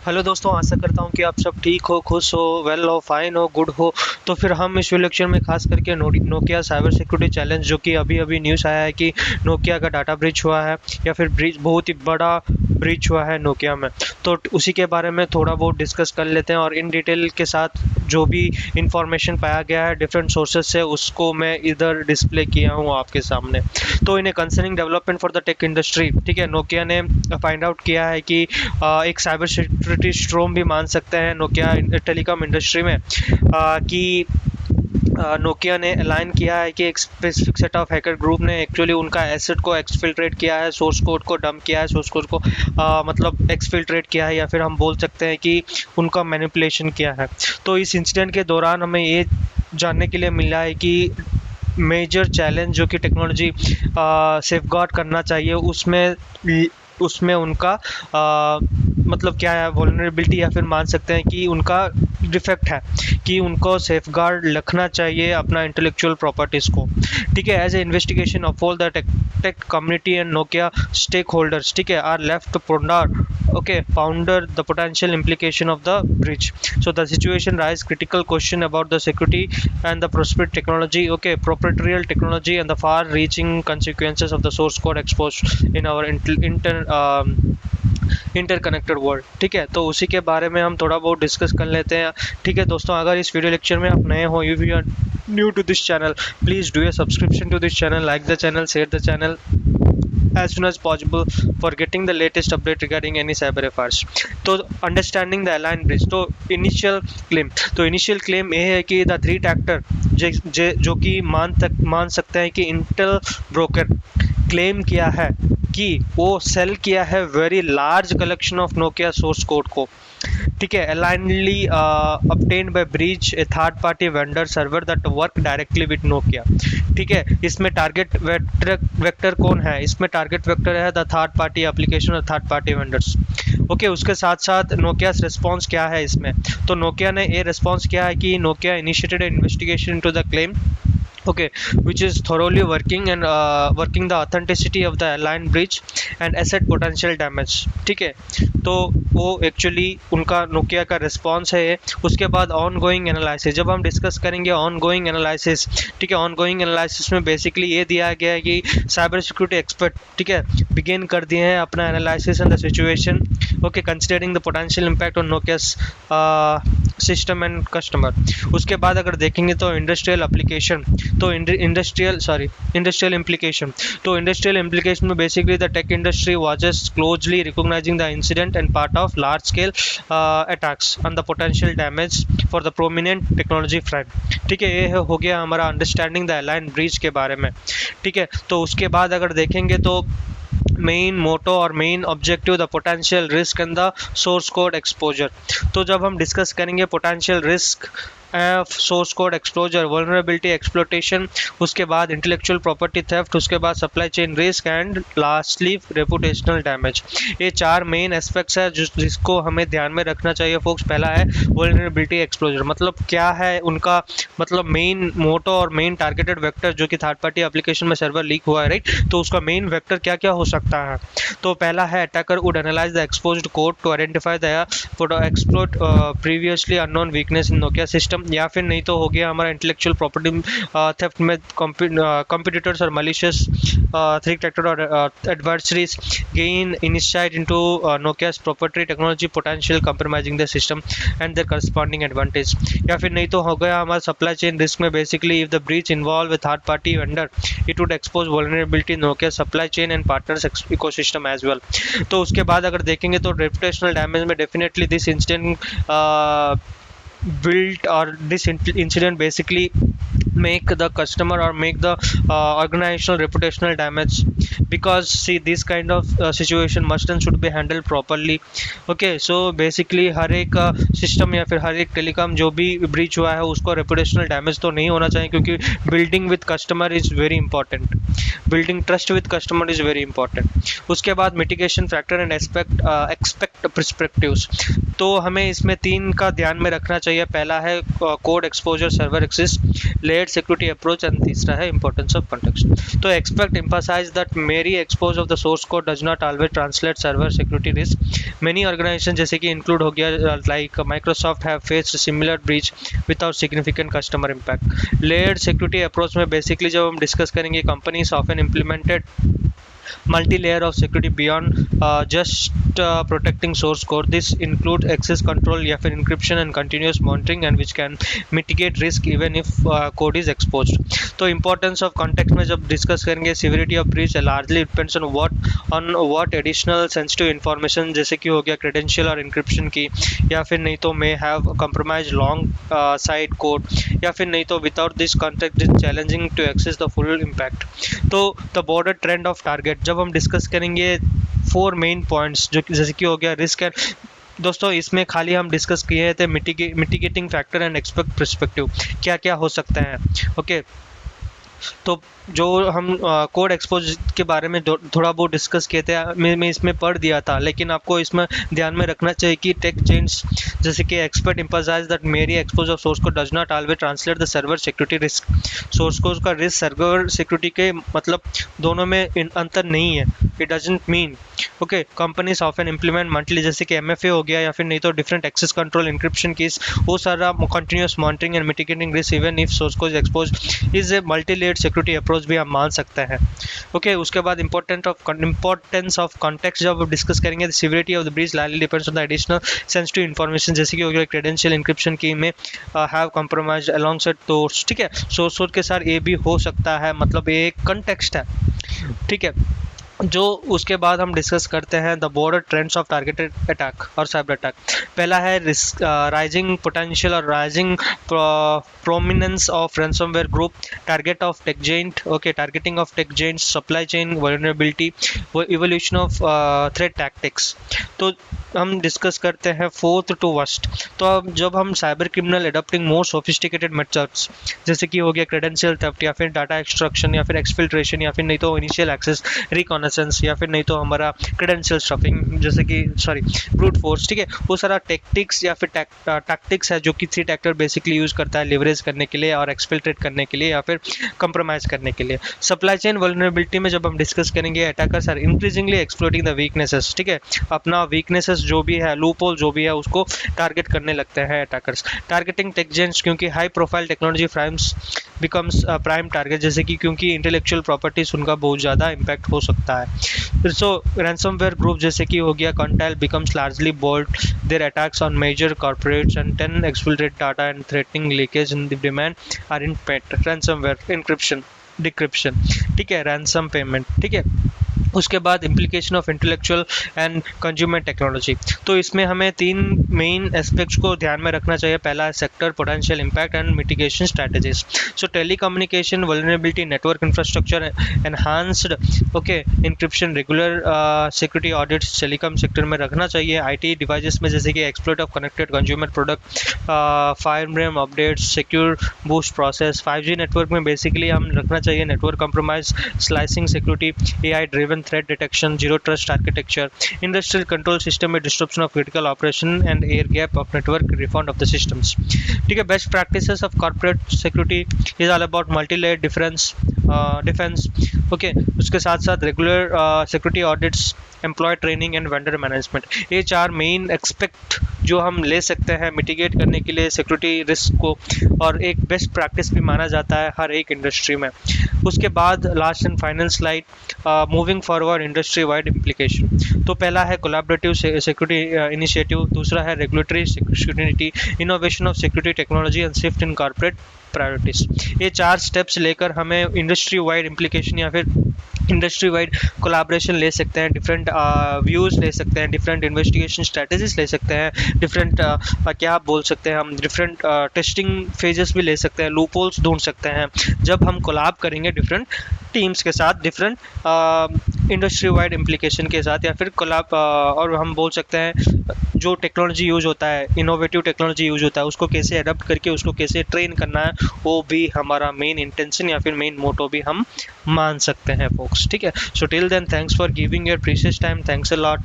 Hello दोस्तों, आशा करता हूँ कि आप सब ठीक हो, खुश हो, वेल हो, फाइन हो, गुड हो। तो फिर हम इस लेक्चर में खास करके नोकिया साइबर सिक्योरिटी चैलेंज, जो कि अभी अभी न्यूज़ आया है कि नोकिया का डाटा ब्रीच हुआ है या फिर ब्रीच, बहुत ही बड़ा ब्रीच हुआ है नोकिया में। तो उसी के बारे में थोड़ा बहुत डिस्कस कर लेते हैं और इन डिटेल के साथ जो भी इंफॉर्मेशन पाया गया है डिफरेंट सोर्सेज से, उसको मैं इधर डिस्प्ले किया हूँ आपके सामने। तो in a concerning development for the tech industry, ठीक है, नोकिया ने फाइंड आउट किया है कि एक साइबर सिक्योरिटी स्ट्रोम भी मान सकते हैं नोकिया टेलीकॉम इंडस्ट्री में, कि नोकिया ने अलाइन किया है कि एक specific set of hacker group ने एक्चुअली उनका एसेट को एक्सफिल्ट्रेट किया है, सोर्स कोड को डंप किया है, सोर्स कोड को मतलब एक्सफिल्ट्रेट किया है, या फिर हम बोल सकते हैं कि उनका मैनिपुलेशन किया है। तो इस इंसिडेंट के दौरान हमें ये जानने के लिए मिला है कि मेजर चैलेंज जो कि टेक्नोलॉजी सेफगार्ड करना चाहिए, उसमें उनका मतलब क्या है, वल्नरेबिलिटी, या फिर मान सकते हैं कि उनका डिफेक्ट है, कि उनको सेफगार्ड रखना चाहिए अपना इंटेलेक्चुअल प्रॉपर्टीज़ को। ठीक है, as a investigation of all the tech community and Nokia stakeholders, ठीक है, are left ponder the potential implication of the breach. So the situation raise critical question about the security and the proprietary technology and the far-reaching consequences of the source code exposed in our interconnected world. ठीक है, तो उसी के बारे में हम थोड़ा बहुत डिस्कस कर लेते हैं। ठीक है दोस्तों, अगर इस वीडियो लेक्चर में आप नए हो, if you are new to this channel, please do a subscription to this channel, like the channel, share the channel as soon as possible for getting the latest update regarding any cyber affairs. तो understanding the align bridge, तो initial claim ये है कि the threat actor जो कि मान सकते हैं कि इंटेल ब्रोकर क्लेम किया है कि वो सेल किया है very large collection of Nokia source code को। ठीक है, alignedly obtained by breach a third party vendor server that work directly with Nokia। ठीक है, इसमें टारगेट वेक्टर कौन है? इसमें टारगेट वेक्टर है द थर्ड पार्टी एप्लीकेशन और थर्ड पार्टी वेंडर्स। ओके, उसके साथ साथ नोकिया रिस्पॉन्स क्या है इसमें? तो नोकिया ने ये रिस्पॉन्स किया है कि Nokia initiated investigation into the claim, which is thoroughly working the authenticity of the aligned breach and asset potential damage। ठीक है, तो वो एक्चुअली उनका नोकिया का रिस्पॉन्स है। उसके बाद ऑन गोइंग एनालिसिस, जब हम डिस्कस करेंगे ऑन गोइंग एनालिसिस, ठीक है, ऑन गोइंग एनालिसिस में बेसिकली ये दिया गया है कि साइबर सिक्योरिटी एक्सपर्ट, ठीक है, बिगिन कर दिए हैं अपना analysis and the situation, considering the potential impact on Nokia's system and customer. उसके बाद अगर देखेंगे तो इंडस्ट्रियल एप्लीकेशन, तो इंडस्ट्रियल इम्प्लीकेशन, तो इंडस्ट्रियल इम्प्लीकेशन में basically the tech industry watches closely recognizing the incident and part of large scale attacks and the potential damage for the prominent technology front. ठीक है, ये हो गया हमारा अंडरस्टैंडिंग द अलाइन ब्रीच के बारे में। ठीक है, तो उसके बाद अगर देखेंगे तो मेन मोटो और main objective the potential risk and the source code exposure. तो जब हम डिस्कस करेंगे potential risk, source code exposure, vulnerability exploitation, उसके बाद इंटेलेक्चुअल प्रॉपर्टी थेफ्ट, उसके बाद supply chain risk and lastly reputational damage. ये चार मेन एस्पेक्ट्स है जिसको हमें ध्यान में रखना चाहिए फोक्स। पहला है वल्नरेबिलिटी एक्सप्लोजर, मतलब क्या है उनका, मतलब मेन मोटो और मेन टारगेटेड वेक्टर जो कि थर्ड पार्टी एप्लीकेशन में सर्वर लीक हुआ है, राइट। तो उसका मेन वेक्टर क्या क्या हो सकता है? तो पहला है attacker would analyze the exposed code to identify the exploit previously unknown weakness in Nokia system, या फिर नहीं तो हो गया हमारा इंटेलेक्चुअल प्रॉपर्टी थेफ्ट में कंपटीटर्स और मलिशियस थ्रेट एक्टर और adversaries gain insight into Nokia's property technology potential compromising the system and their corresponding advantage. या फिर नहीं तो हो गया हमारा सप्लाई चेन रिस्क में basically if the breach involve third party vendor it would expose vulnerability Nokia supply chain and partners ecosystem as well. तो उसके बाद अगर देखेंगे तो रेपुटेशनल डैमेज में definitely this incident built or this incident basically make the customer or make the organizational reputational damage, because see this kind of situation must and should be handled properly। okay, so basically हर एक system या फिर हर एक telecom जो भी breach हुआ है उसको reputational damage तो नहीं होना चाहिए, क्योंकि building with customer is very important, building trust with customer is very important. उसके बाद mitigation factor and expect perspectives. तो हमें इसमें 3 का ध्यान में रखना चाहिए। पहला है code exposure, server access, layered security approach and तीसरा है इंपॉर्टेंस ऑफ कॉन्टेक्स्ट। तो expect emphasize that mere expose of the source code does not always translate server security risk. Many organization जैसे कि इंक्लूड हो गया like Microsoft have faced similar breach without significant customer impact. Layered security approach में basically जब हम discuss करेंगे, companies often implemented multi-layer of security beyond just protecting source code. This includes access control या फिर encryption and continuous monitoring and which can mitigate risk even if code is exposed. तो importance of context में जब discuss करेंगे, severity of breach largely depends on what additional sensitive information जैसे कि हो गया credential और encryption की, या फिर नहीं तो may have compromised long side code, या फिर नहीं तो without this context is challenging to access the full impact. तो the broader trend of target जब हम डिस्कस करेंगे 4 मेन पॉइंट्स, जो जैसे कि हो गया रिस्क एंड, दोस्तों इसमें खाली हम डिस्कस किए थे mitigating factor and expect perspective, क्या क्या हो सकते हैं। ओके, तो जो हम कोड एक्सपोज के बारे में थोड़ा बहुत डिस्कस किए थे, मैं इसमें पढ़ दिया था, लेकिन आपको इसमें ध्यान में रखना चाहिए कि टेक जेंट्स जैसे कि expert emphasize that mere expose of source code does not always translate the server security risk. Source code का रिस्क सर्वर सिक्योरिटी के मतलब दोनों में अंतर नहीं है, it doesn't mean. Okay, companies often implement monthly जैसे कि MFA हो गया, या फिर नहीं तो different access control, encryption keys, वो सारा continuous monitoring and mitigating risk even if source code expose is a multi layered security approach भी हम मान सकते हैं। ओके, उसके बाद इंपॉर्टेंस ऑफ कॉन्टेक्स्ट जब डिस्कस करेंगे, severity of the breach largely depends on the additional sensitive information जैसे कि हो गया क्रेडेंशियल, इंक्रिप्शन की में हैव कॉम्प्रोमाइज अलोंगसाइड सोर्स। ठीक है, सोर्स कोड के साथ ये भी हो सकता है, मतलब ये एक कॉन्टेक्स्ट है। ठीक है, जो उसके बाद हम डिस्कस करते हैं the border trends of targeted attack और साइबर अटैक। पहला है राइजिंग पोटेंशियल और rising prominence of ransomware group, target of tech giant. Okay, targeting of tech giant, supply chain vulnerability, evolution of threat tactics. तो हम discuss करते हैं fourth to worst. तो अब जब हम साइबर क्रिमिनल एडॉप्टिंग मोर सोफिस्टिकेटेड मेथड्स जैसे कि हो गया क्रेडेंशियल थेफ्ट, या फिर डाटा एक्सट्रैक्शन, या फिर एक्सफिल्ट्रेशन, या फिर नहीं तो इनिशियल एक्सेस रिकॉनेसेंस, या फिर नहीं तो हमारा क्रेडेंशियल स्टफिंग जैसे कि ब्रूट फोर्स। ठीक है, वो सारा टेक्टिक्स या फिर टैक्टिक्स है जो कि थ्रेट एक्टर बेसिकली यूज करता है लिवरेज करने के लिए और एक्सफिल्ट्रेट करने के लिए या फिर कंप्रोमाइज करने के लिए। सप्लाई चेन वल्नरेबिलिटी में जब हम डिस्कस करेंगे, attackers are increasingly exploiting the weaknesses. ठीक है, अपना वीकनेसेस जो भी है, लूप होल जो भी है, उसको टारगेट करने लगते हैं अटैकर्स। टारगेटिंग टेक जेंट्स, क्योंकि high profile technology primes becomes prime target जैसे कि क्योंकि इंटेलेक्चुअल प्रॉपर्टीज उनका बहुत ज़्यादा इम्पैक्ट हो सकता है। सो रैंसमवेयर ग्रुप जैसे कि हो गया Contile becomes largely bold their attacks on major corporates and 10 exfiltrate data and threatening leakage in the demand are in pet ransomware, encryption, decryption। ठीक है, रैंसम पेमेंट। ठीक है, उसके बाद implication of intellectual and consumer technology. तो इसमें हमें 3 main aspects को ध्यान में रखना चाहिए। पहला है sector, potential impact and mitigation strategies. So telecommunication vulnerability, network infrastructure enhanced, okay, encryption, regular security audits telecom sector में रखना चाहिए। IT डिवाइसेस में जैसे कि exploit of connected consumer product, firewall updates, secure boost process. 5G network में basically हम रखना चाहिए network compromise, slicing security, AI driven threat detection, zero trust architecture, industrial control system with disruption of critical operation and air gap of network refund of the systems। ठीक है, best practices of corporate security is all about multi-layer defense। Okay, उसके साथ साथ regular security audits, employ training and vendor management. ये 4 main expect जो हम ले सकते हैं मिटिगेट करने के लिए सिक्योरिटी रिस्क को, और एक बेस्ट प्रैक्टिस भी माना जाता है हर एक इंडस्ट्री में। उसके बाद last and final slide, moving forward industry wide implication. तो पहला है कोलैबोरेटिव सिक्योरिटी इनिशिएटिव, दूसरा है regulatory security, innovation of security technology and shift in corporate priorities. ये 4 स्टेप्स लेकर हमें इंडस्ट्री वाइड इम्प्लीकेशन या फिर इंडस्ट्री वाइड कोलैबोरेशन ले सकते हैं, डिफरेंट व्यूज़ ले सकते हैं, डिफरेंट इन्वेस्टिगेशन स्ट्रैटेजीज ले सकते हैं, डिफरेंट क्या आप बोल सकते हैं, हम डिफरेंट टेस्टिंग फेजेस भी ले सकते हैं, लूप होल्स ढूंढ सकते हैं जब हम कोलैब करेंगे डिफरेंट टीम्स के साथ, डिफरेंट इंडस्ट्री वाइड इम्प्लीकेशन के साथ, या फिर कोलैब और हम बोल सकते हैं जो टेक्नोलॉजी यूज होता है, इनोवेटिव टेक्नोलॉजी यूज होता है, उसको कैसे अडॉप्ट करके उसको कैसे ट्रेन करना है, वो भी हमारा मेन इंटेंशन या फिर मेन मोटो भी हम मान सकते हैं फोक्स। ठीक है, so till then thanks for giving your precious time, thanks a lot.